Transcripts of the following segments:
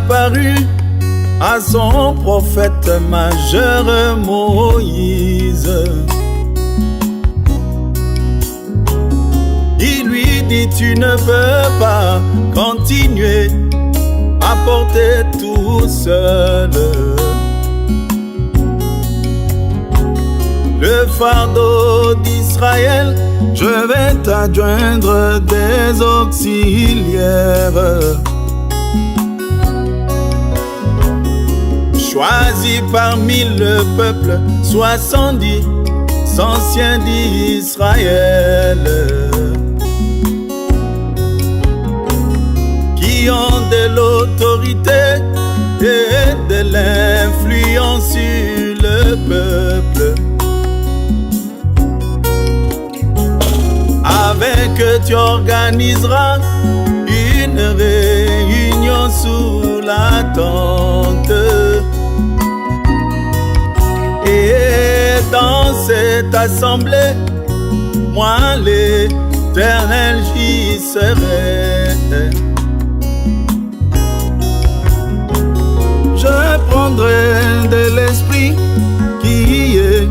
apparu à son prophète majeur Moïse. Il lui dit: tu ne peux pas continuer à porter tout seul le fardeau d'Israël. Je vais t'adjoindre des auxiliaires choisis parmi le peuple 70 anciens d'Israël qui ont de l'autorité et de l'influence sur le peuple. Avec eux tu organiseras une réunion sous la tente. Et dans cette assemblée, moi l'Éternel j'y serai. Je prendrai de l'esprit qui est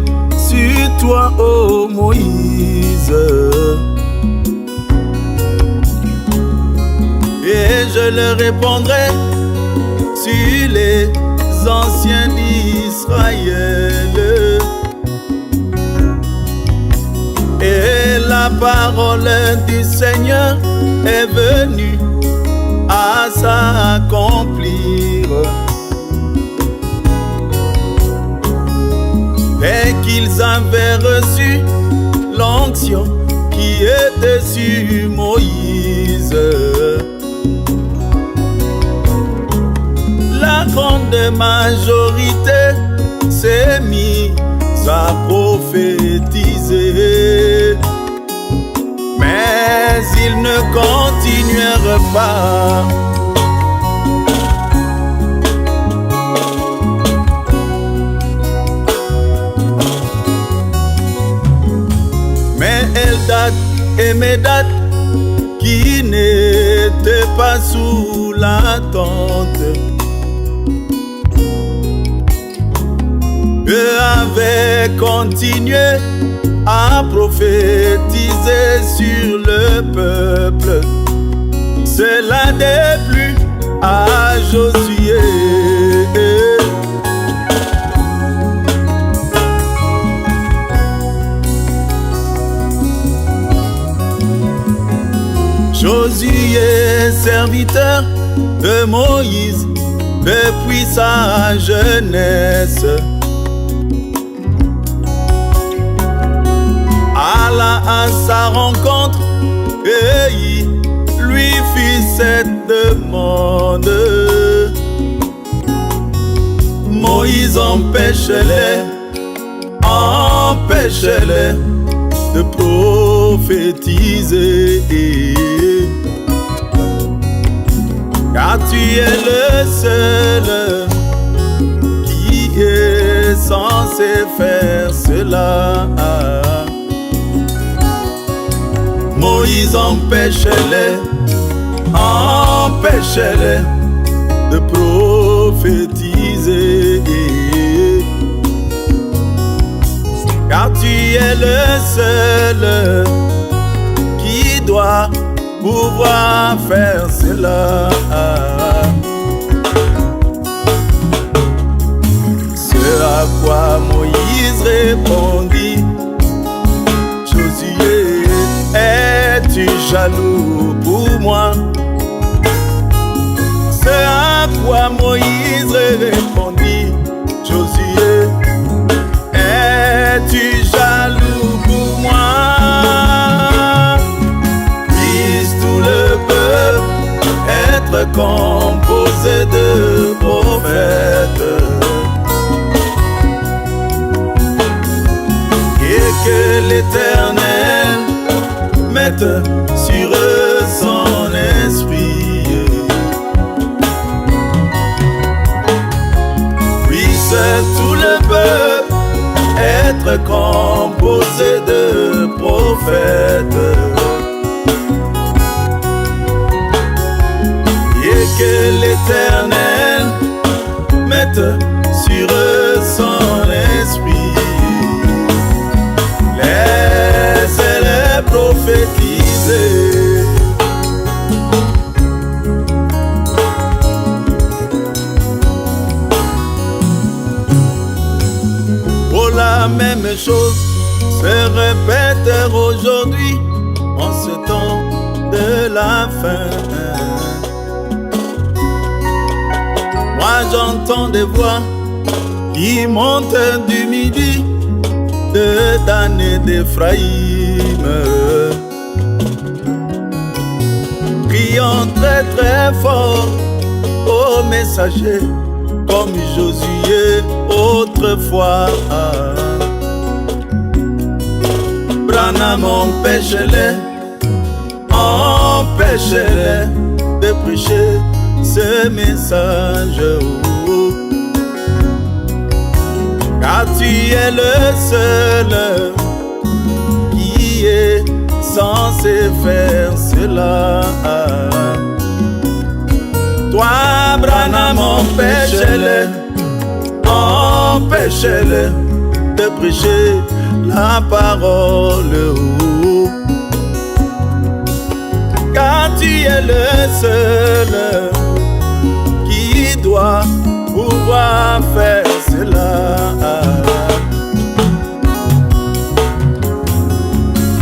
sur toi, ô Moïse, et je le répandrai sur les anciens d'Israël. Et la parole du Seigneur est venue à s'accomplir. Et qu'ils avaient reçu l'onction qui était sur Moïse. La grande majorité s'est mise à prophétiser, mais ils ne continuèrent pas. Mais Eldad et Médad, qui n'étaient pas sous la tente, eux avaient continué à prophétiser sur le peuple. Cela déplut à Josué. Josué, serviteur de Moïse depuis sa jeunesse, alla à sa rencontre et il lui fit cette demande. Moïse, empêche-les de prophétiser, car tu es le seul qui est censé faire cela. Moïse, empêche-les de prophétiser, car tu es le seul qui doit pouvoir faire cela. Ce à quoi Moïse répondit: Josué, es-tu jaloux pour moi? Ce à quoi Moïse répondit: Josué, es-tu jaloux pour moi? Puisse tout le peuple être composé de prophètes, et que l'Éternel mette sur eux son esprit. Puisse tout le peuple être composé de prophètes, et que l'Éternel sur son esprit. Laisse-les prophétiser. Oh, la même chose se répète aujourd'hui en ce temps de la fin. Moi j'entends des voix qui montent du midi, de Dan et d'Éphraïm, criant très très fort aux messagers, comme Josué autrefois. Branham empêche-les de prêcher ce message. Car tu es le seul qui est censé faire cela. Toi, Branham, empêche-les de prêcher la parole. Car tu es le seul qui doit pouvoir faire cela.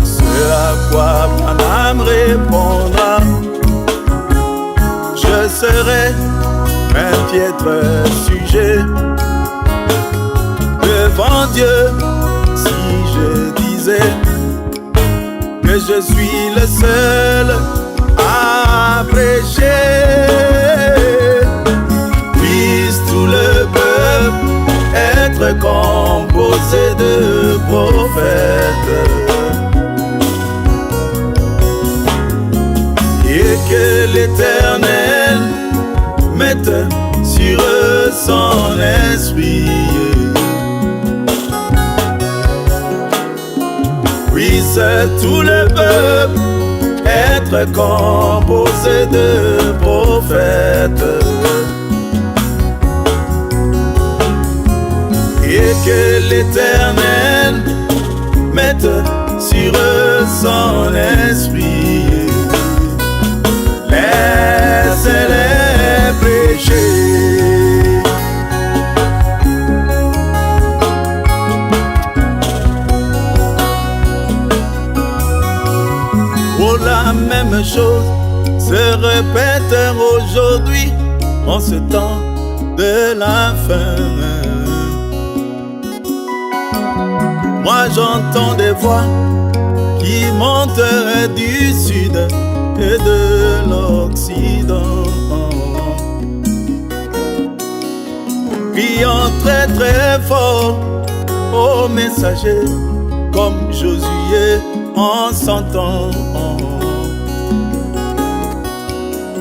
Ce à quoi Branham répondra: je serai un piètre sujet devant Dieu si je disais que je suis le seul à prêcher. Puisse tout le peuple être composé de prophètes, et que l'Éternel mette sur eux son esprit. Puisse tout le peuple être composé de prophètes, et que l'Éternel mette sur eux son esprit. Laisse-les prêcher. Oh, la même chose se répète aujourd'hui en ce temps de la fin. Moi j'entends des voix qui montent du sud et de l'Occident, criant très très fort aux messagers, comme Josué en s'entend.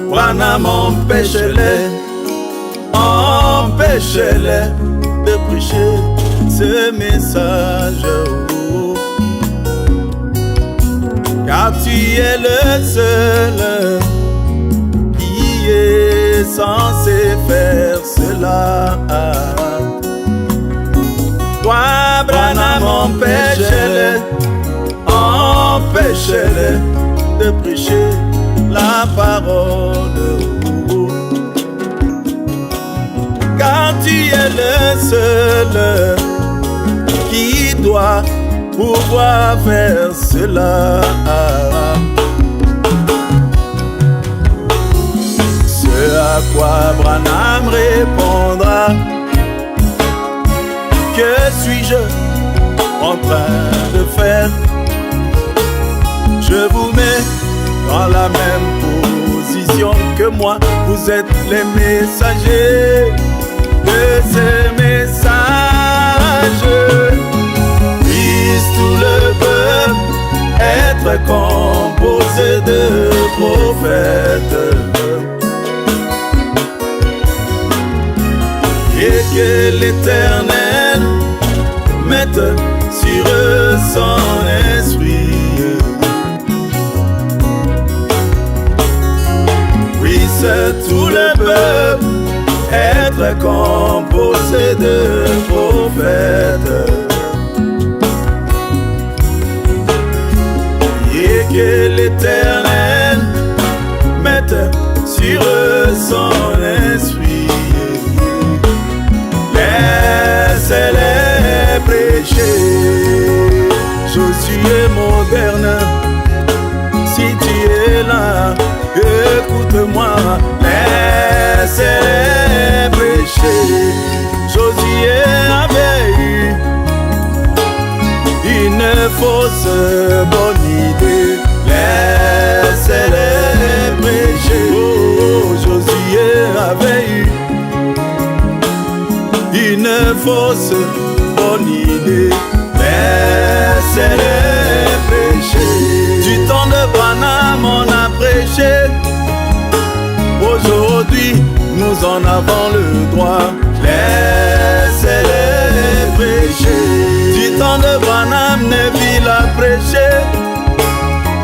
Branham empêche-les de prêcher ce message. Car tu es le seul qui est censé faire cela. Toi, Branham, empêche-les de prêcher la parole. Car tu es le seul qui doit pouvoir faire cela. Ce à quoi Branham répondra: que suis-je en train de faire? Je vous mets dans la même position que moi. Vous êtes les messagers de ces messages. Puisse tout le peuple être composé de prophètes, et que l'Éternel mette sur eux son esprit. Puisse tout le peuple être composé laissé de prophètes. Et que l'Éternel mette sur eux son esprit. Laisse-les prêcher. Josué moderne, si tu es là, écoute-moi. Laisse-les prêcher. Josué avait eu une fausse bonne idée. Laisse-les prêcher. Oh, Josué avait eu une fausse bonne idée. Laisse-les prêcher. Du temps de Branham on a prêché. Aujourd'hui nous en avons le droit. Laisse-les prêcher. Du temps de Branham Neville a prêché.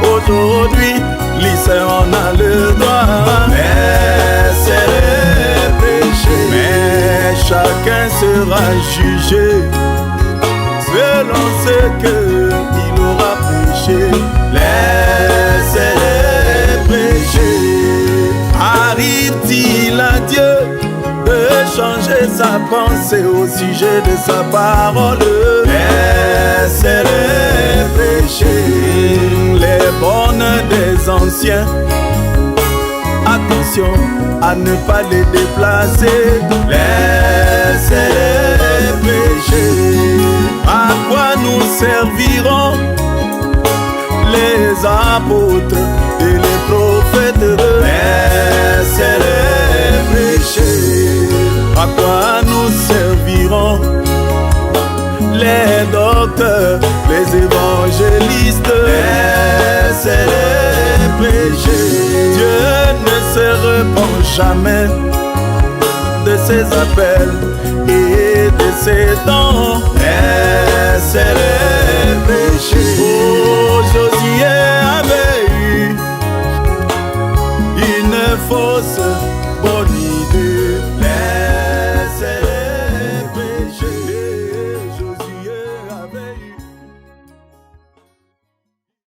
Aujourd'hui lycée on a le droit. Laisse-les prêcher. Mais chacun sera jugé selon ce qu'il aura prêché. Laissez-les prêcher. Arrive-t-il à Dieu de changer sa pensée au sujet de sa parole? Laissez-les prêcher. Les bonnes des anciens, attention à ne pas les déplacer. Laissez-les prêcher. À quoi nous serviront les apôtres et les prophètes? Laissez-les prêcher. À quoi nous serviront les docteurs, les évangélistes? Laissez-les prêcher. Dieu ne se repent jamais de ses appels et de ses dons. Laissez-les prêcher. Oh, Josué avait eu une fausse bonne idée. Laissez-les prêcher. Josué avait eu